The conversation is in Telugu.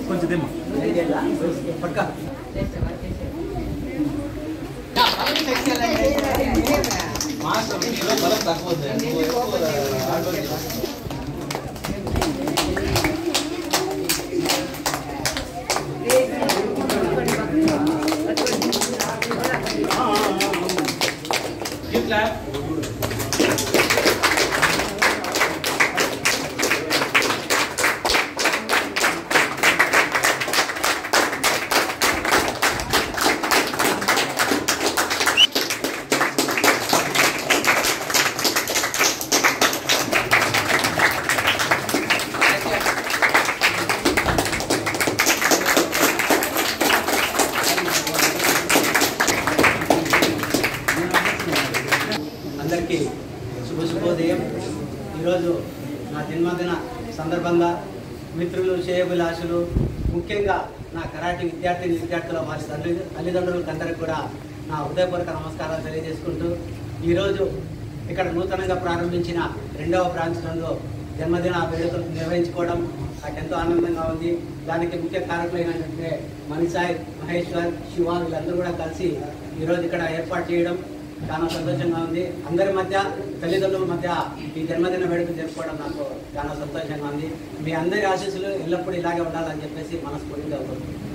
కొంచెం దిమ్మ పక్క బలం తక్కువ అందరికీ శుభోదయం. ఈరోజు నా జన్మదిన సందర్భంగా మిత్రులు, శ్రేయోభిలాషులు, ముఖ్యంగా నా కరాటే విద్యార్థుల వారి తల్లిదండ్రులకు అందరికీ కూడా నా హృదయపూర్వక నమస్కారాలు తెలియజేసుకుంటూ ఈరోజు ఇక్కడ నూతనంగా ప్రారంభించిన 2వ బ్రాంచ్ నందు జన్మదిన వేడుకలు నిర్వహించుకోవడం నాకు ఎంతో ఆనందంగా ఉంది. దానికి ముఖ్య కారకులైనటువంటి మణిసాయి, మహేశ్వర్, శివ వీళ్ళందరూ కూడా కలిసి ఈరోజు ఇక్కడ ఏర్పాటు చేయడం చాలా సంతోషంగా ఉంది. అందరి మధ్య, తల్లిదండ్రుల మధ్య ఈ జన్మదిన వేడుకలు జరుపుకోవడం నాకు చాలా సంతోషంగా ఉంది. మీ అందరి ఆశీస్సులు ఎల్లప్పుడూ ఇలాగే ఉండాలని చెప్పేసి మనస్ఫూర్తిగా కోరుకుంటున్నాను.